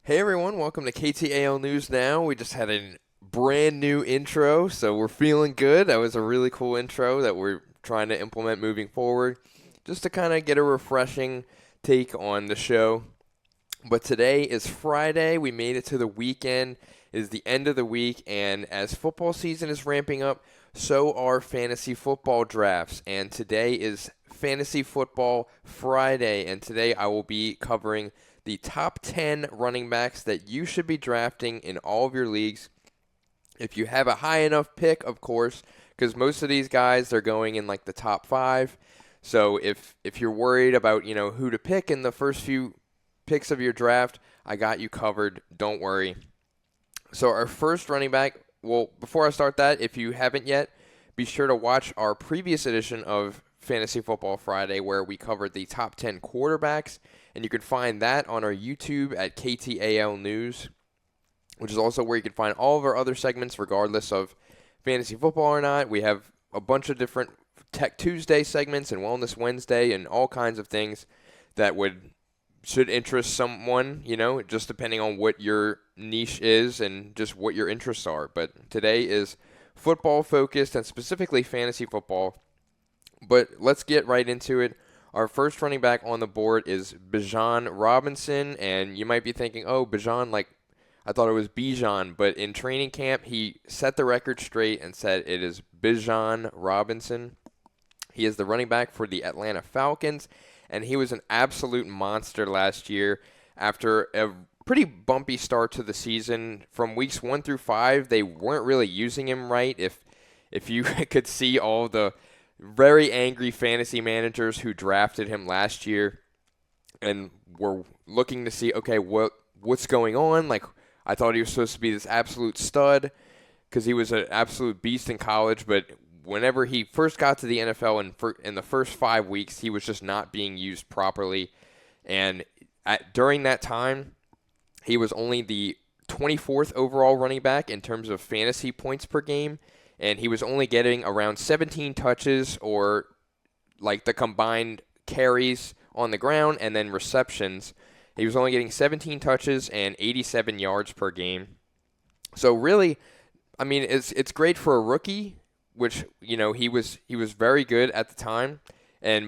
Hey everyone, welcome to KTAL News Now. We just had a brand new intro, so we're feeling good. That was a really cool intro that we're trying to implement moving forward, just to kind of get a refreshing take on the show. But today is Friday. We made it to the weekend. It is the end of the week, and as football season is ramping up, so are fantasy football drafts. And today is Fantasy Football Friday, and today I will be covering the top 10 running backs that you should be drafting in all of your leagues. If you have a high enough pick, of course, because most of these guys, they're going in like the top 5. So if you're worried about, who to pick in the first few picks of your draft, I got you covered. Don't worry. So our first running back, well, before I start that, if you haven't yet, be sure to watch our previous edition of Fantasy Football Friday where we covered the top 10 quarterbacks, and you can find that on our YouTube at KTAL News, which is also where you can find all of our other segments regardless of fantasy football or not. We have a bunch of different Tech Tuesday segments and Wellness Wednesday and all kinds of things that should interest someone, just depending on what your niche is and just what your interests are. But today is football focused and specifically fantasy football. But let's get right into it. Our first running back on the board is Bijan Robinson, and you might be thinking, oh, Bijan, like I thought it was Bijan, but in training camp he set the record straight and said it is Bijan Robinson. He is the running back for the Atlanta Falcons, and he was an absolute monster last year. After a pretty bumpy start to the season, from weeks 1 through 5, they weren't really using him right. If you could see all the very angry fantasy managers who drafted him last year and were looking to see, okay, what's going on? Like, I thought he was supposed to be this absolute stud because he was an absolute beast in college, but whenever he first got to the NFL in the first 5 weeks, he was just not being used properly. And during that time, he was only the 24th overall running back in terms of fantasy points per game, and he was only getting around 17 touches or like the combined carries on the ground and then receptions. He was only getting 17 touches and 87 yards per game. So really, I mean, it's great for a rookie, which he was very good at the time,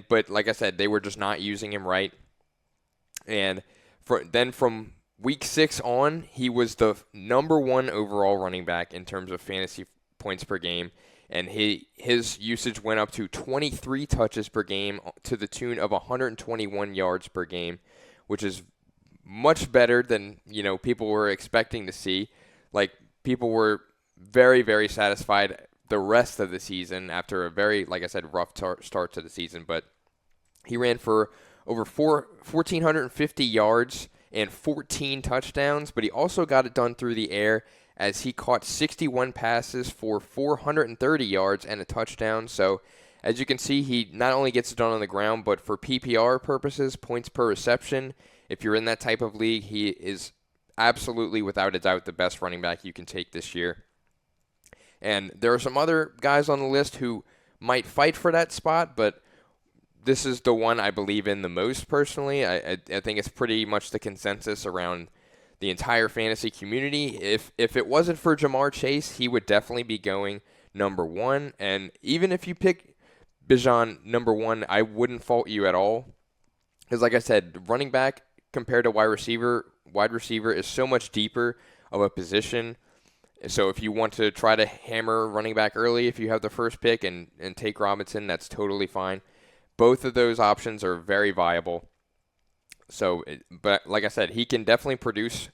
but like I said, they were just not using him right. And then from week 6 on, he was the number 1 overall running back in terms of fantasy points per game, and his usage went up to 23 touches per game to the tune of 121 yards per game, which is much better than people were expecting to see. Like, people were very, very satisfied the rest of the season after a very, like I said, rough start to the season. But he ran for over 1,450 yards and 14 touchdowns, but he also got it done through the air as he caught 61 passes for 430 yards and a touchdown. So as you can see, he not only gets it done on the ground, but for PPR purposes, points per reception, if you're in that type of league, he is absolutely, without a doubt, the best running back you can take this year. And there are some other guys on the list who might fight for that spot, but this is the one I believe in the most personally. I think it's pretty much the consensus around the entire fantasy community. If it wasn't for Jamar Chase, he would definitely be going number 1. And even if you pick Bijan number 1, I wouldn't fault you at all. Because like I said, running back compared to wide receiver is so much deeper of a position. So if you want to try to hammer running back early, if you have the first pick and take Robinson, that's totally fine. Both of those options are very viable. So, but like I said, he can definitely produce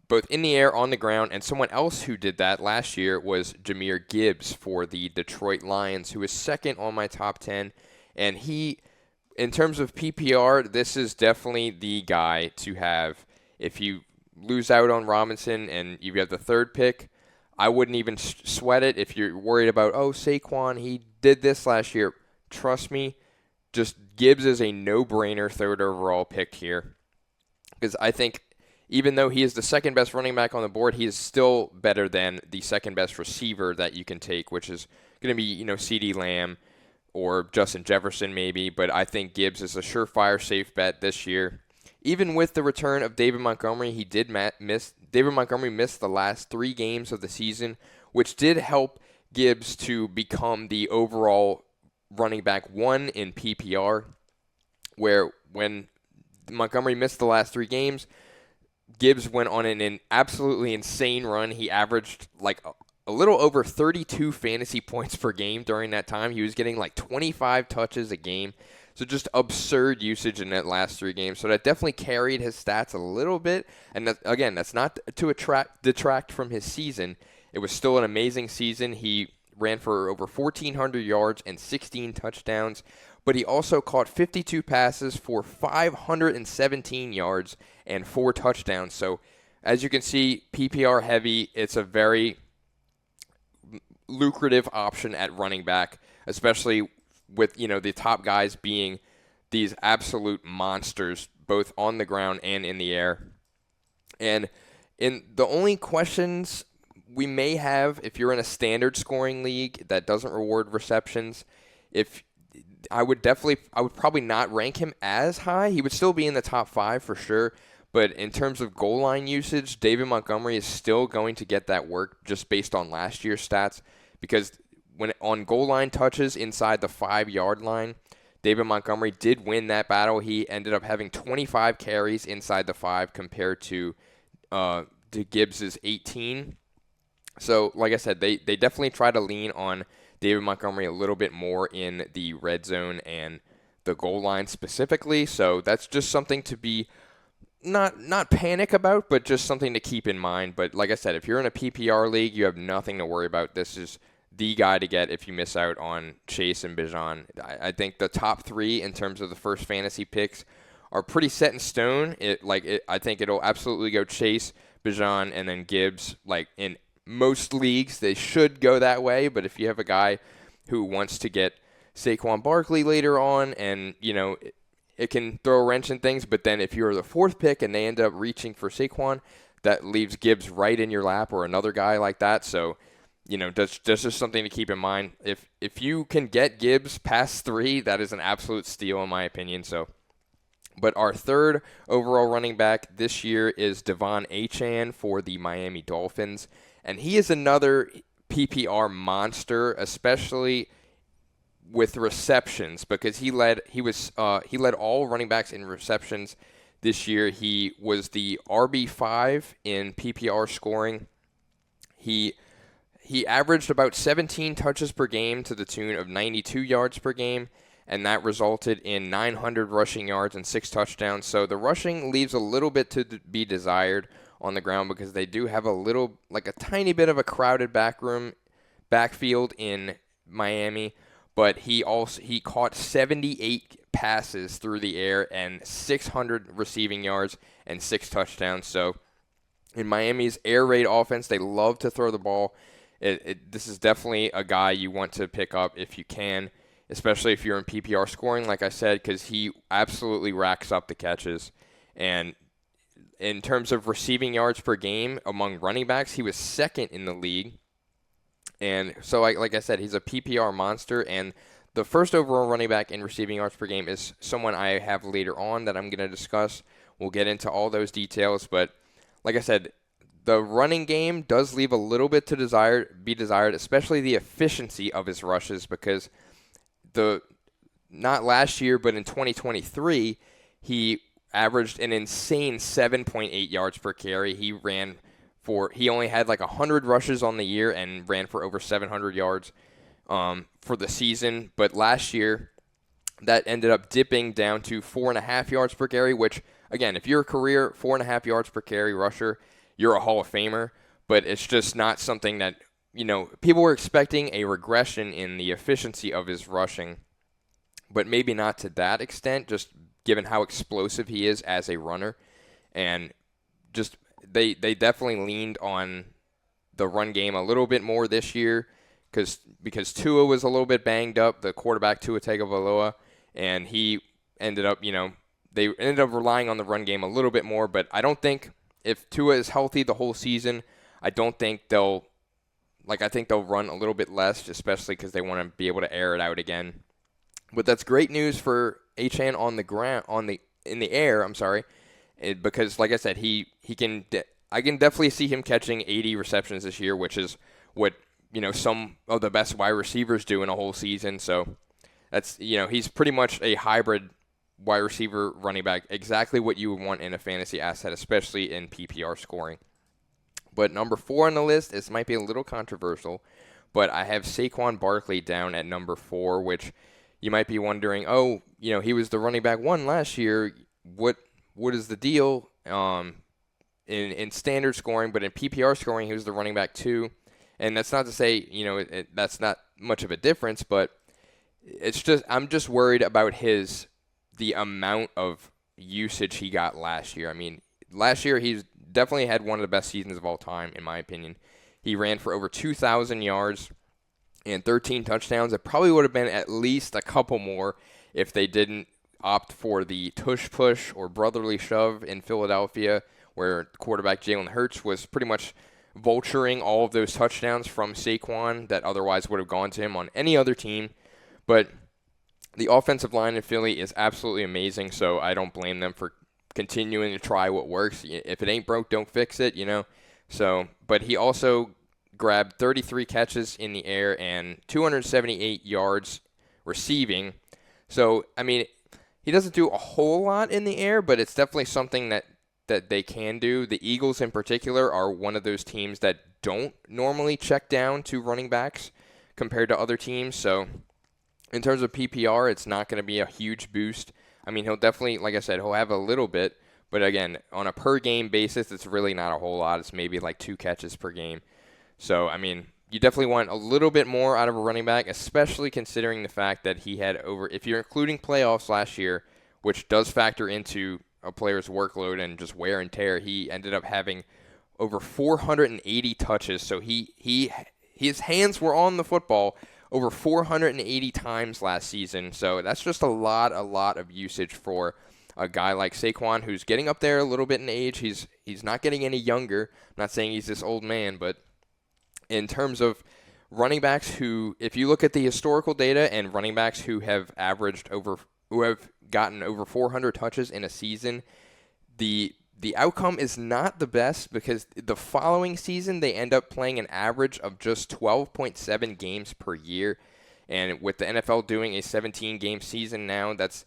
both in the air, on the ground, and someone else who did that last year was Jahmyr Gibbs for the Detroit Lions, who is second on my top 10. And he, in terms of PPR, this is definitely the guy to have. If you lose out on Robinson and you have the third pick, I wouldn't even sweat it. If you're worried about, oh, Saquon, he did this last year, trust me, just Gibbs is a no-brainer third overall pick here. Because I think even though he is the second best running back on the board, he is still better than the second best receiver that you can take, which is going to be, CeeDee Lamb or Justin Jefferson maybe. But I think Gibbs is a surefire safe bet this year. even with the return of David Montgomery, David Montgomery missed the last 3 games of the season, which did help Gibbs to become the overall running back 1 in PPR, where when Montgomery missed the last 3 games, Gibbs went on an absolutely insane run. He averaged like a little over 32 fantasy points per game during that time. He was getting like 25 touches a game. So just absurd usage in that last 3 games. So that definitely carried his stats a little bit. And again, that's not to detract from his season. It was still an amazing season. He ran for over 1,400 yards and 16 touchdowns. But he also caught 52 passes for 517 yards and 4 touchdowns. So as you can see, PPR heavy. It's a very lucrative option at running back, especially with the top guys being these absolute monsters, both on the ground and in the air. And in the only questions we may have, if you're in a standard scoring league that doesn't reward receptions, I would probably not rank him as high. He would still be in the top 5 for sure. But in terms of goal line usage, David Montgomery is still going to get that work just based on last year's stats. Because when on goal line touches inside the 5-yard line, David Montgomery did win that battle. He ended up having 25 carries inside the 5 compared to Gibbs's 18. So, like I said, they definitely try to lean on David Montgomery a little bit more in the red zone and the goal line specifically. So that's just something to be not panic about, but just something to keep in mind. But like I said, if you're in a PPR league, you have nothing to worry about. This is the guy to get if you miss out on Chase and Bijan. I think the top 3 in terms of the first fantasy picks are pretty set in stone. I think it'll absolutely go Chase, Bijan, and then Gibbs. Like in most leagues, they should go that way. But if you have a guy who wants to get Saquon Barkley later on, and it can throw a wrench in things. But then if you're the 4th pick and they end up reaching for Saquon, that leaves Gibbs right in your lap or another guy like that. So, that's just something to keep in mind. If you can get Gibbs past 3, that is an absolute steal in my opinion. So, but our 3rd overall running back this year is Devon Achane for the Miami Dolphins. And he is another PPR monster, especially with receptions, because he led all running backs in receptions this year. He was the RB5 in PPR scoring. He averaged about 17 touches per game to the tune of 92 yards per game, and that resulted in 900 rushing yards and 6 touchdowns. So the rushing leaves a little bit to be desired on the ground because they do have a tiny bit of a crowded backfield in Miami. But he caught 78 passes through the air and 600 receiving yards and 6 touchdowns. So in Miami's air raid offense, they love to throw the ball. This is definitely a guy you want to pick up if you can, especially if you're in PPR scoring, like I said, because he absolutely racks up the catches. And in terms of receiving yards per game among running backs, he was 2nd in the league. And so, like I said, he's a PPR monster. And the first overall running back in receiving yards per game is someone I have later on that I'm going to discuss. We'll get into all those details. But like I said, the running game does leave a little bit to be desired, especially the efficiency of his rushes, because not last year, but in 2023, he averaged an insane 7.8 yards per carry. He only had 100 rushes on the year and ran for over 700 yards for the season. But last year, that ended up dipping down to 4.5 yards per carry, which, again, if you're a career 4.5 yards per carry rusher, you're a Hall of Famer. But it's just not something that, people were expecting a regression in the efficiency of his rushing, but maybe not to that extent, just given how explosive he is as a runner. And just they definitely leaned on the run game a little bit more this year because Tua was a little bit banged up, the quarterback Tua Tagovailoa, and he ended up, they ended up relying on the run game a little bit more. But I don't think if Tua is healthy the whole season, I think they'll run a little bit less, especially because they want to be able to air it out again. But that's great news for Achane on the ground, in the air. I'm sorry. because, like I said, I can definitely see him catching 80 receptions this year, which is what some of the best wide receivers do in a whole season. So that's he's pretty much a hybrid wide receiver running back, exactly what you would want in a fantasy asset, especially in PPR scoring. But number 4 on the list, this might be a little controversial, but I have Saquon Barkley down at number 4, which you might be wondering, he was the running back 1 last year. What is the deal in standard scoring, but in PPR scoring, he was the running back 2. And that's not to say, that's not much of a difference, but I'm just worried about the amount of usage he got last year. I mean, last year he's definitely had one of the best seasons of all time, in my opinion. He ran for over 2,000 yards and 13 touchdowns. It probably would have been at least a couple more if they didn't opt for the tush push or brotherly shove in Philadelphia, where quarterback Jalen Hurts was pretty much vulturing all of those touchdowns from Saquon that otherwise would have gone to him on any other team. But the offensive line in Philly is absolutely amazing, so I don't blame them for continuing to try what works. If it ain't broke, don't fix it, So, but he also grabbed 33 catches in the air and 278 yards receiving. So, I mean, he doesn't do a whole lot in the air, but it's definitely something that they can do. The Eagles in particular are one of those teams that don't normally check down to running backs compared to other teams. So in terms of PPR, it's not going to be a huge boost. I mean, he'll definitely, like I said, he'll have a little bit. But again, on a per-game basis, it's really not a whole lot. It's maybe like 2 catches per game. So, I mean, you definitely want a little bit more out of a running back, especially considering the fact that he had if you're including playoffs last year, which does factor into a player's workload and just wear and tear, he ended up having over 480 touches. So his hands were on the football over 480 times last season. So that's just a lot of usage for a guy like Saquon, who's getting up there a little bit in age. He's not getting any younger. I'm not saying he's this old man, but in terms of running backs who, if you look at the historical data and running backs who have gotten over 400 touches in a season, the outcome is not the best, because the following season they end up playing an average of just 12.7 games per year. And with the NFL doing a 17-game season now, that's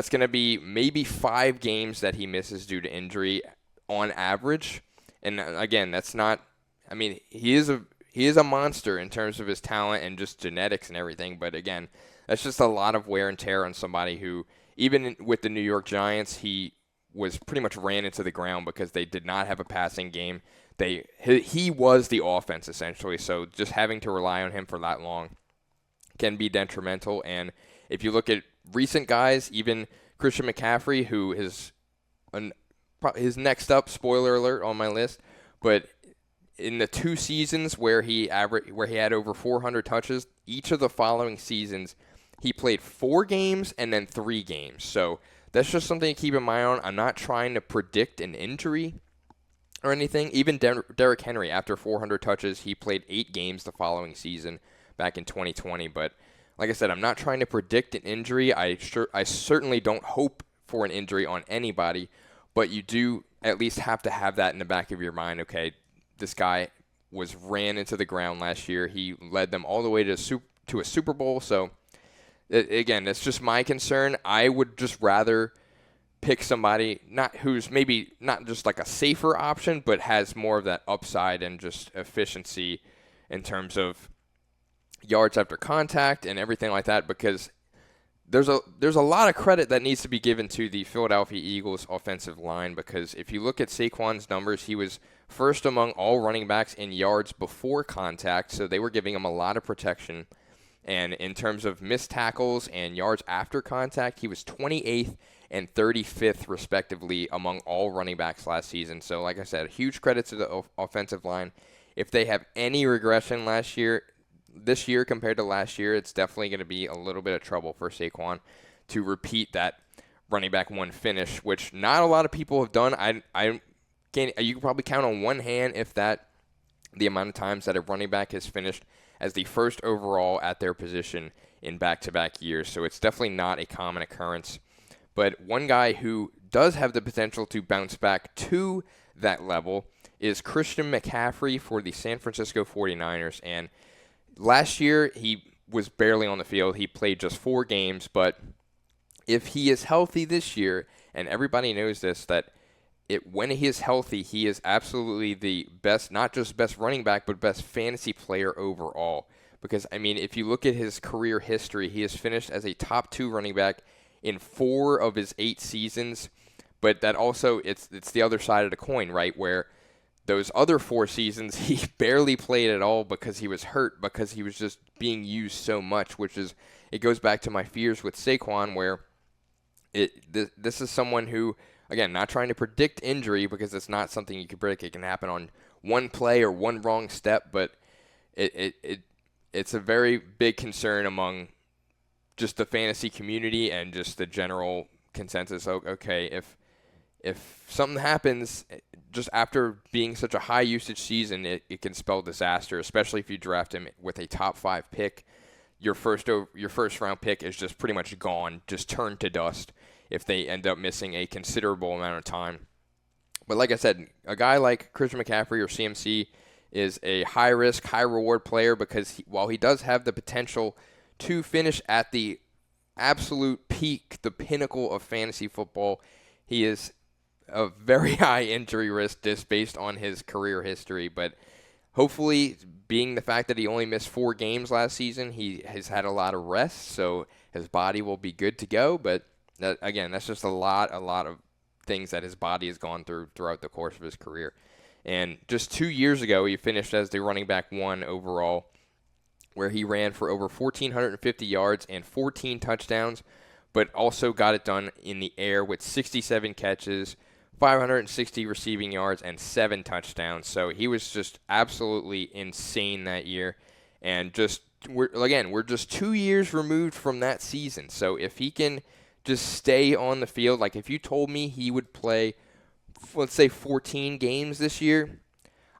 going to be maybe 5 games that he misses due to injury on average. And again, that's not, I mean, he is a monster in terms of his talent and just genetics and everything. But again, that's just a lot of wear and tear on somebody who, even with the New York Giants, he was pretty much ran into the ground because they did not have a passing game. He was the offense, essentially. So just having to rely on him for that long can be detrimental. And if you look at recent guys, even Christian McCaffrey, who is his next up, spoiler alert, on my list, but in the 2 seasons where he had over 400 touches, each of the following seasons he played 4 games and then 3 games. So that's just something to keep in mind on. I'm not trying to predict an injury or anything. Even Derrick Henry, after 400 touches, he played 8 games the following season back in 2020. But like I said, I'm not trying to predict an injury. I certainly don't hope for an injury on anybody, but you do at least have to have that in the back of your mind. Okay, this guy ran into the ground last year. He led them all the way to a Super Bowl. So again, that's just my concern. I would just rather pick somebody who's maybe not just like a safer option, but has more of that upside and just efficiency in terms of yards after contact and everything like that, because there's a lot of credit that needs to be given to the Philadelphia Eagles offensive line, because if you look at Saquon's numbers, he was first among all running backs in yards before contact, so they were giving him a lot of protection. And in terms of missed tackles and yards after contact, he was 28th and 35th, respectively, among all running backs last season. So, like I said, huge credit to the offensive line. If they have any regression this year compared to last year, it's definitely going to be a little bit of trouble for Saquon to repeat that running back 1 finish, which not a lot of people have done. You can probably count on one hand, if that, the amount of times that a running back has finished as the first overall at their position in back-to-back years. So it's definitely not a common occurrence. But one guy who does have the potential to bounce back to that level is Christian McCaffrey for the San Francisco 49ers. And last year, he was barely on the field. He played just 4 games, but if he is healthy this year, and everybody knows this, that when he is healthy, he is absolutely the best, not just best running back, but best fantasy player overall. Because, I mean, if you look at his career history, he has finished as a top 2 running back in 4 of his 8 seasons. But that also, it's the other side of the coin, right, where those other 4 seasons, he barely played at all because he was hurt, because he was just being used so much, it goes back to my fears with Saquon, where this is someone who, again, not trying to predict injury because it's not something you can predict. It can happen on one play or one wrong step, but it's a very big concern among just the fantasy community and just the general consensus. Okay, if something happens just after being such a high usage season, it can spell disaster, especially if you draft him with a top 5 pick. Your first round pick is just pretty much gone, just turned to dust if they end up missing a considerable amount of time. But like I said, a guy like Christian McCaffrey or CMC is a high-risk, high-reward player because while he does have the potential to finish at the absolute peak, the pinnacle of fantasy football, he is a very high injury risk just based on his career history. But hopefully, being the fact that he only missed 4 games last season, he has had a lot of rest, so his body will be good to go. But again, that's just a lot of things that his body has gone through throughout the course of his career. And just 2 years ago, he finished as the running back 1 overall, where he ran for over 1,450 yards and 14 touchdowns, but also got it done in the air with 67 catches, 560 receiving yards, and 7 touchdowns. So he was just absolutely insane that year. And we're just 2 years removed from that season. So if he can just stay on the field, like if you told me he would play, let's say 14 games this year,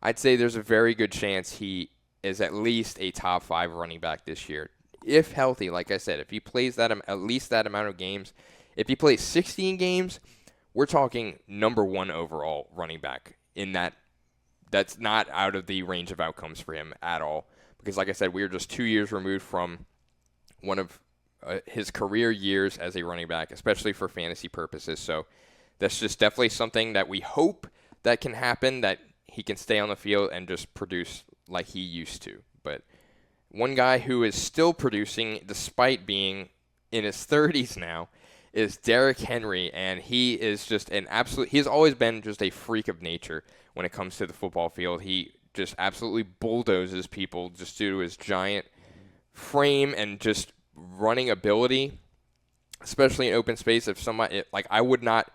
I'd say there's a very good chance he is at least a top 5 running back this year. If healthy, like I said, if he plays at least that amount of games, if he plays 16 games, we're talking number 1 overall running back in that. That's not out of the range of outcomes for him at all. Because like I said, we are just 2 years removed from one of his career years as a running back, especially for fantasy purposes. So that's just definitely something that we hope that can happen, that he can stay on the field and just produce like he used to. But one guy who is still producing despite being in his 30s now is Derrick Henry, and he is just he's always been just a freak of nature when it comes to the football field. He just absolutely bulldozes people just due to his giant frame and just running ability, especially in open space. If somebody, like, I would not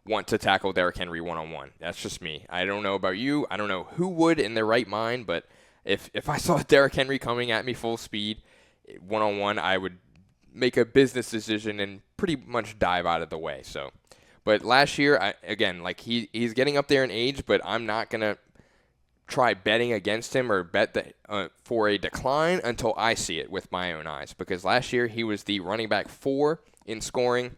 want to tackle Derrick Henry one-on-one. That's just me. I don't know about you. I don't know who would in their right mind, but if I saw Derrick Henry coming at me full speed one-on-one, I would make a business decision and pretty much dive out of the way. So, but last year, he's getting up there in age, but I'm not going to try betting against him or bet that, for a decline until I see it with my own eyes. Because last year, he was the running back 4 in scoring.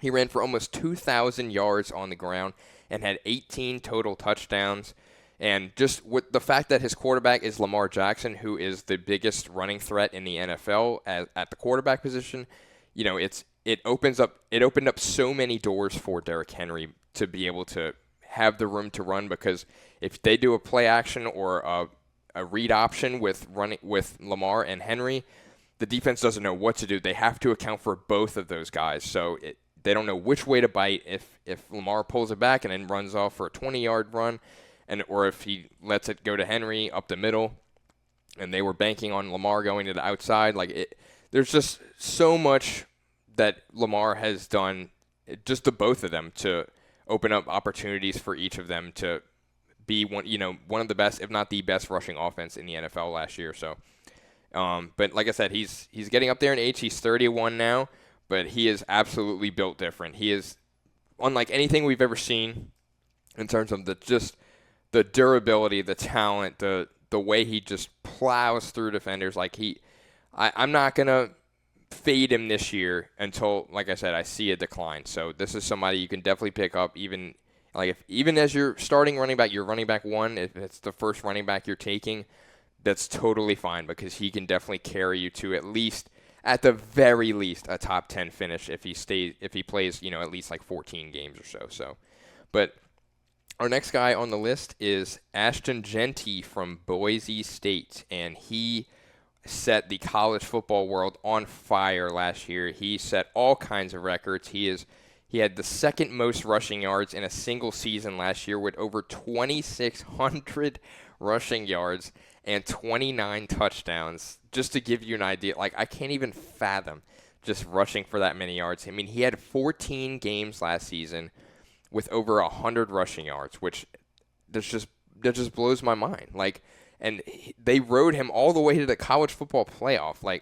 He ran for almost 2,000 yards on the ground and had 18 total touchdowns. And just with the fact that his quarterback is Lamar Jackson, who is the biggest running threat in the NFL at the quarterback position, you know, it opened up so many doors for Derrick Henry to be able to have the room to run, because if they do a play action or a read option with Lamar and Henry, the defense doesn't know what to do. They have to account for both of those guys. So they don't know which way to bite if Lamar pulls it back and then runs off for a 20-yard run, or if he lets it go to Henry up the middle, and they were banking on Lamar going to the outside. There's just so much that Lamar has done, just the both of them, to open up opportunities for each of them to be one of the best, if not the best, rushing offense in the NFL last year. So, but like I said, he's getting up there in age. He's 31 now, but he is absolutely built different. He is unlike anything we've ever seen in terms of the durability, the talent, the way he just plows through defenders. I'm not gonna fade him this year until, like I said, I see a decline. So this is somebody you can definitely pick up, even as your starting running back, your running back one, if it's the first running back you're taking, that's totally fine because he can definitely carry you to at the very least, a top 10 finish if he plays, at least like 14 games or so. But our next guy on the list is Ashton Genty from Boise State, and he set the college football world on fire last year. He set all kinds of records. He had the second most rushing yards in a single season last year with over 2,600 rushing yards and 29 touchdowns. Just to give you an idea, I can't even fathom just rushing for that many yards. I mean, he had 14 games last season with over 100 rushing yards, which that just blows my mind. And they rode him all the way to the college football playoff,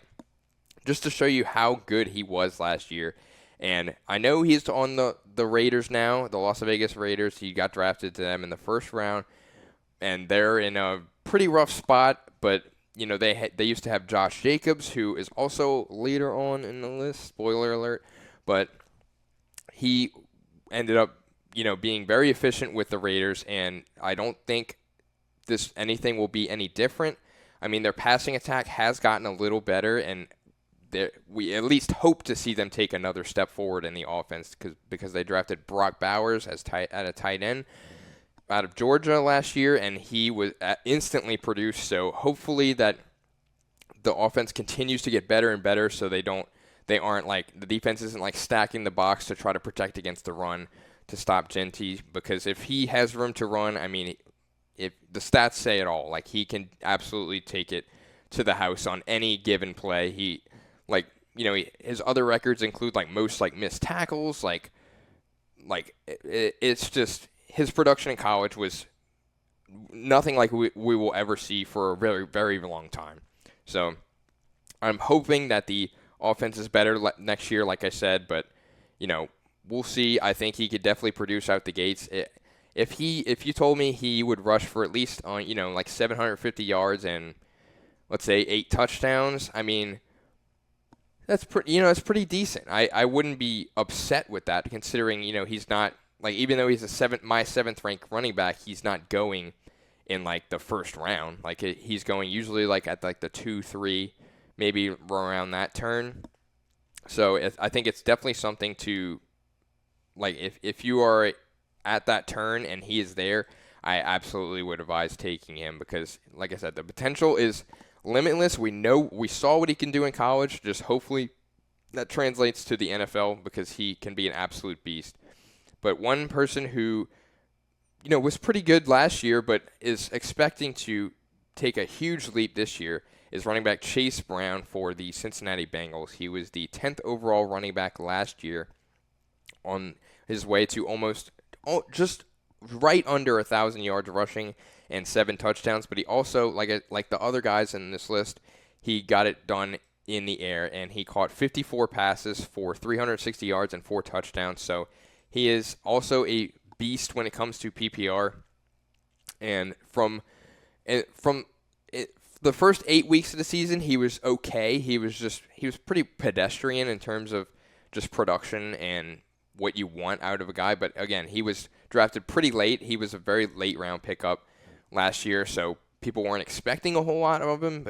just to show you how good he was last year. And I know he's on the Raiders now, the Las Vegas Raiders. He got drafted to them in the first round, and they're in a pretty rough spot. But they used to have Josh Jacobs, who is also later on in the list. Spoiler alert, but he ended up being very efficient with the Raiders, and I don't think anything will be any different. I mean, their passing attack has gotten a little better, and we at least hope to see them take another step forward in the offense because they drafted Brock Bowers at a tight end out of Georgia last year, and he was instantly produced. So hopefully that the offense continues to get better and better, so the defense isn't stacking the box to try to protect against the run to stop Genty, because if he has room to run, I mean, if the stats say it all, he can absolutely take it to the house on any given play. His other records include most missed tackles. It's just his production in college was nothing like we will ever see for a very, very long time. So I'm hoping that the offense is better next year, like I said, but we'll see. I think he could definitely produce out the gates. If you told me he would rush for at least 750 yards and let's say 8 touchdowns, I mean, that's pretty decent. I wouldn't be upset with that, considering he's not even though he's my 7th ranked running back, he's not going in the first round. He's going usually at the 2-3, maybe around that turn. So I think it's definitely something to if you are at that turn and he is there, I absolutely would advise taking him because, like I said, the potential is limitless. We saw what he can do in college. Just hopefully that translates to the NFL because he can be an absolute beast. But one person who, was pretty good last year but is expecting to take a huge leap this year is running back Chase Brown for the Cincinnati Bengals. He was the 10th overall running back last year, on his way to just right under 1,000 yards rushing and 7 touchdowns. But he also, like the other guys in this list, he got it done in the air, and he caught 54 passes for 360 yards and 4 touchdowns. So he is also a beast when it comes to PPR. And from the first 8 weeks of the season, he was okay. He was pretty pedestrian in terms of just production and what you want out of a guy. But again, he was drafted pretty late. He was a very late round pickup last year, so people weren't expecting a whole lot of him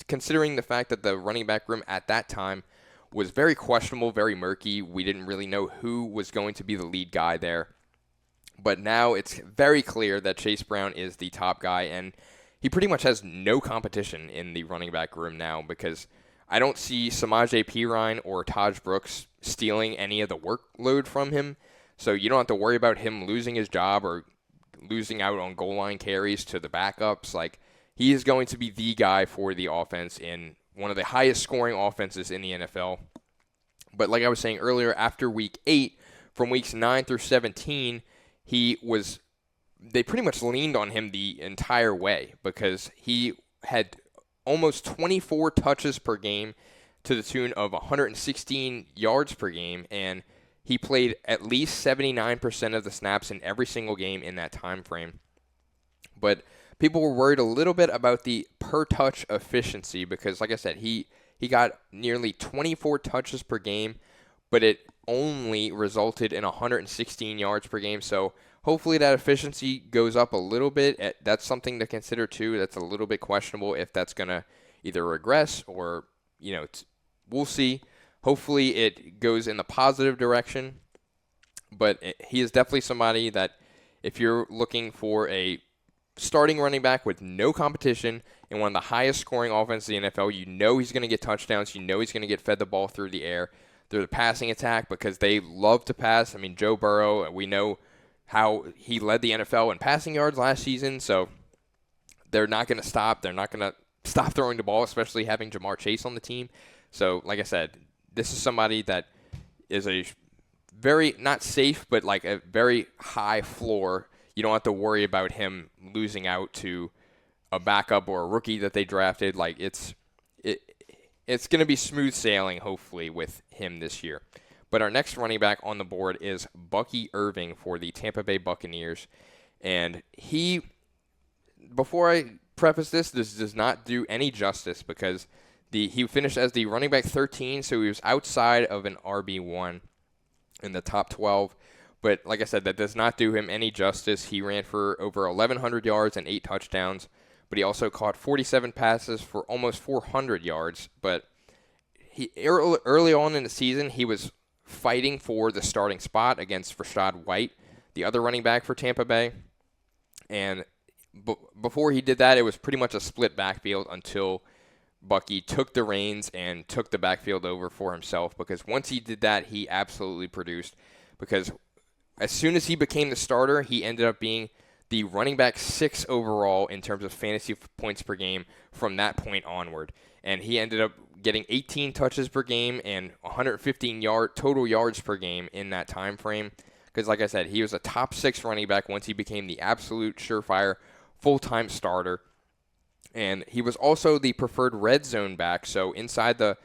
considering the fact that the running back room at that time was very questionable, very murky. We didn't really know who was going to be the lead guy there. But now it's very clear that Chase Brown is the top guy, and he pretty much has no competition in the running back room now because I don't see Samaje Perine or Taj Brooks stealing any of the workload from him. So you don't have to worry about him losing his job or losing out on goal line carries to the backups. He is going to be the guy for the offense in one of the highest scoring offenses in the NFL. But like I was saying earlier, after week 8, from weeks 9 through 17, they pretty much leaned on him the entire way because he had almost 24 touches per game to the tune of 116 yards per game, and he played at least 79% of the snaps in every single game in that time frame. But people were worried a little bit about the per-touch efficiency because, like I said, he he got nearly 24 touches per game, but it only resulted in 116 yards per game. So hopefully that efficiency goes up a little bit. That's something to consider too. That's a little bit questionable if that's going to either regress or, we'll see. Hopefully it goes in the positive direction. But he is definitely somebody that if you're looking for a starting running back with no competition in one of the highest scoring offenses in the NFL, you know he's going to get touchdowns. You know he's going to get fed the ball through the air, through the passing attack, because they love to pass. I mean, Joe Burrow, we know how he led the NFL in passing yards last season, so they're not going to stop. They're not going to stop throwing the ball, especially having Jamar Chase on the team. So, like I said, this is somebody that is a very, not safe, but like a very high floor. You don't have to worry about him losing out to a backup or a rookie that they drafted. Like it's going to be smooth sailing, hopefully, with him this year. But our next running back on the board is Bucky Irving for the Tampa Bay Buccaneers. And before I preface this does not do any justice because he finished as the running back 13, so he was outside of an RB1 in the top 12. But like I said, that does not do him any justice. He ran for over 1,100 yards and 8 touchdowns, but he also caught 47 passes for almost 400 yards. But early on in the season, he was fighting for the starting spot against Rachaad White, the other running back for Tampa Bay. And before he did that, it was pretty much a split backfield until Bucky took the reins and took the backfield over for himself, because once he did that, he absolutely produced. Because as soon as he became the starter, he ended up being the running back 6 overall in terms of fantasy points per game from that point onward. And he ended up getting 18 touches per game and 115 total yards per game in that time frame. Because like I said, he was a top 6 running back once he became the absolute surefire full-time starter. And he was also the preferred red zone back, so inside the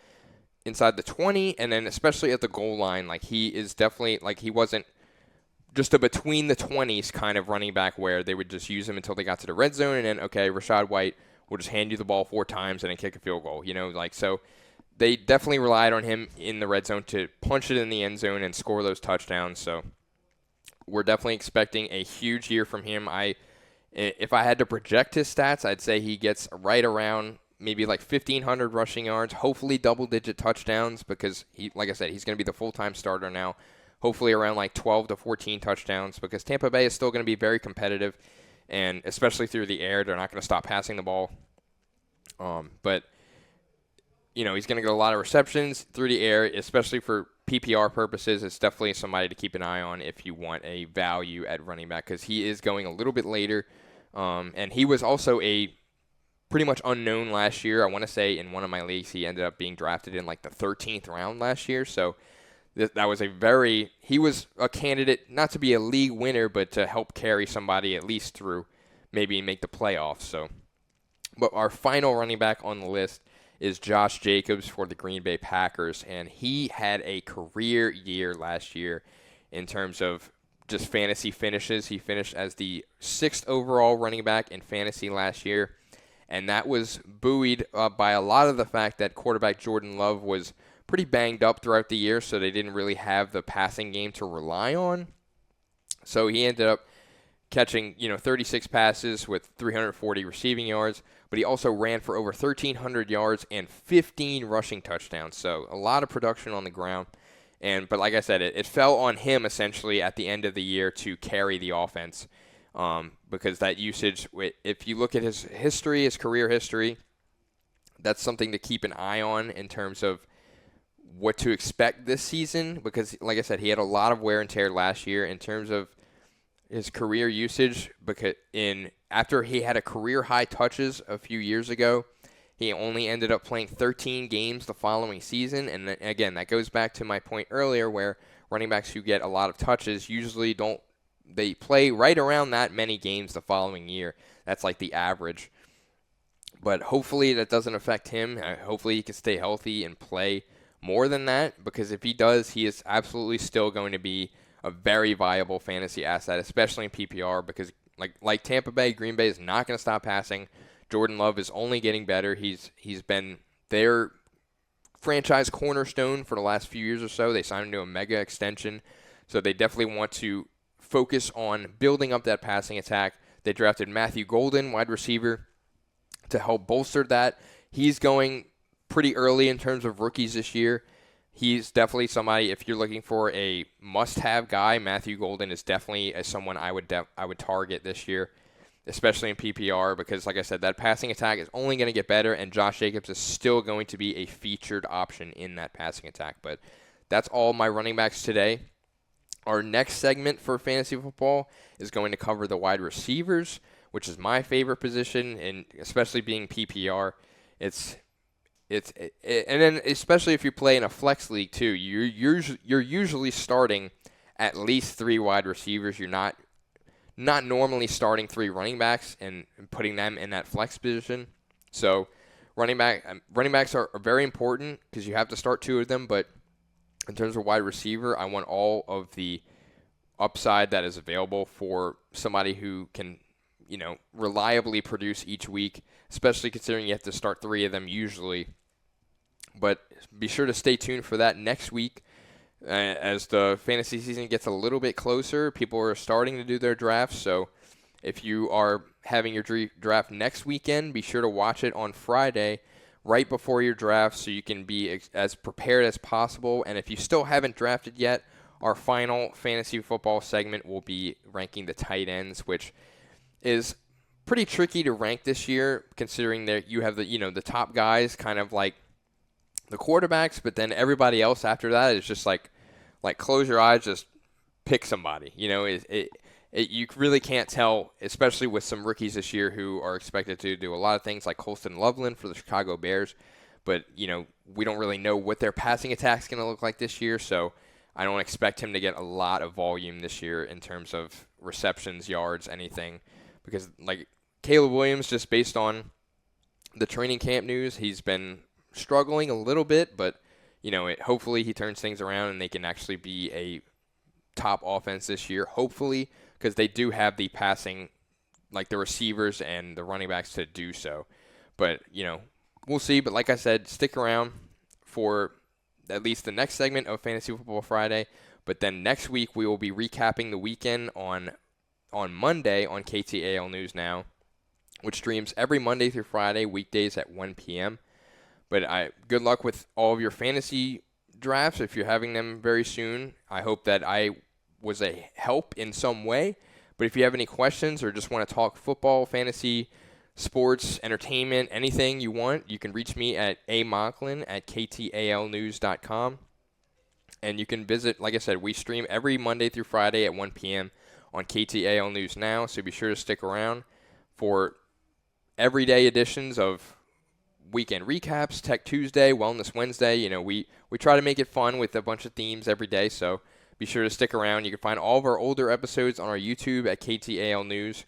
20, and then especially at the goal line, like he is definitely, like he wasn't just a between the 20s kind of running back where they would just use him until they got to the red zone, and then, okay, Rachaad White will just hand you the ball 4 times and then kick a field goal, so they definitely relied on him in the red zone to punch it in the end zone and score those touchdowns. So we're definitely expecting a huge year from him. If I had to project his stats, I'd say he gets right around maybe like 1,500 rushing yards, hopefully double-digit touchdowns, because like I said, he's going to be the full-time starter now. Hopefully around like 12 to 14 touchdowns, because Tampa Bay is still going to be very competitive, and especially through the air, they're not going to stop passing the ball. But he's going to get a lot of receptions through the air, especially for PPR purposes. It's definitely somebody to keep an eye on if you want a value at running back, because he is going a little bit later. And he was also a pretty much unknown last year. I want to say in one of my leagues he ended up being drafted in like the 13th round last year. So that was he was a candidate not to be a league winner, but to help carry somebody at least through maybe make the playoffs. So, but our final running back on the list is Josh Jacobs for the Green Bay Packers, and he had a career year last year in terms of just fantasy finishes. He finished as the 6th overall running back in fantasy last year, and that was buoyed by a lot of the fact that quarterback Jordan Love was pretty banged up throughout the year, so they didn't really have the passing game to rely on. So he ended up catching 36 passes with 340 receiving yards, but he also ran for over 1,300 yards and 15 rushing touchdowns. So a lot of production on the ground. But like I said, it fell on him essentially at the end of the year to carry the offense, because that usage, if you look at his history, his career history, that's something to keep an eye on in terms of what to expect this season, because like I said, he had a lot of wear and tear last year in terms of his career usage, because after he had a career high touches a few years ago, he only ended up playing 13 games the following season. And again, that goes back to my point earlier where running backs who get a lot of touches usually they play right around that many games the following year. That's like the average. But hopefully that doesn't affect him. Hopefully he can stay healthy and play more than that, because if he does, he is absolutely still going to be a very viable fantasy asset, especially in PPR, because like Tampa Bay, Green Bay is not going to stop passing. Jordan Love is only getting better. He's been their franchise cornerstone for the last few years or so. They signed him to a mega extension, so they definitely want to focus on building up that passing attack. They drafted Matthew Golden, wide receiver, to help bolster that. He's going pretty early in terms of rookies this year. He's definitely somebody, if you're looking for a must-have guy, Matthew Golden is definitely someone I would target this year, especially in PPR, because, like I said, that passing attack is only going to get better, and Josh Jacobs is still going to be a featured option in that passing attack. But that's all my running backs today. Our next segment for fantasy football is going to cover the wide receivers, which is my favorite position, and especially being PPR. And then especially if you play in a flex league too, you're usually starting at least 3 wide receivers. You're not normally starting 3 running backs and putting them in that flex position. So running backs are very important because you have to start 2 of them, but in terms of wide receiver, I want all of the upside that is available for somebody who can, reliably produce each week, especially considering you have to start 3 of them usually. But be sure to stay tuned for that next week. As the fantasy season gets a little bit closer, people are starting to do their drafts. So if you are having your draft next weekend, be sure to watch it on Friday right before your draft so you can be as prepared as possible. And if you still haven't drafted yet, our final fantasy football segment will be ranking the tight ends, which is pretty tricky to rank this year considering that you have the top guys kind of like the quarterbacks, but then everybody else after that is just like close your eyes, just pick somebody. You really can't tell, especially with some rookies this year who are expected to do a lot of things like Colston Loveland for the Chicago Bears. But, we don't really know what their passing attack is going to look like this year, so I don't expect him to get a lot of volume this year in terms of receptions, yards, anything. Because, like, Caleb Williams, just based on the training camp news, he's been struggling a little bit, but, hopefully he turns things around and they can actually be a top offense this year, hopefully, because they do have the passing, like the receivers and the running backs to do so. But, we'll see. But like I said, stick around for at least the next segment of Fantasy Football Friday. But then next week we will be recapping the weekend on Monday on KTAL News Now, which streams every Monday through Friday, weekdays at 1 p.m. But good luck with all of your fantasy drafts if you're having them very soon. I hope that I was a help in some way. But if you have any questions or just want to talk football, fantasy, sports, entertainment, anything you want, you can reach me at amocklin@ktalnews.com. And you can visit, like I said, we stream every Monday through Friday at 1 p.m. on KTAL News Now. So be sure to stick around for everyday editions of weekend recaps, Tech Tuesday, Wellness Wednesday. We try to make it fun with a bunch of themes every day, so be sure to stick around. You can find all of our older episodes on our YouTube at KTAL News.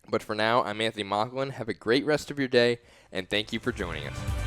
But for now, I'm Anthony Mocklin. Have a great rest of your day, and thank you for joining us.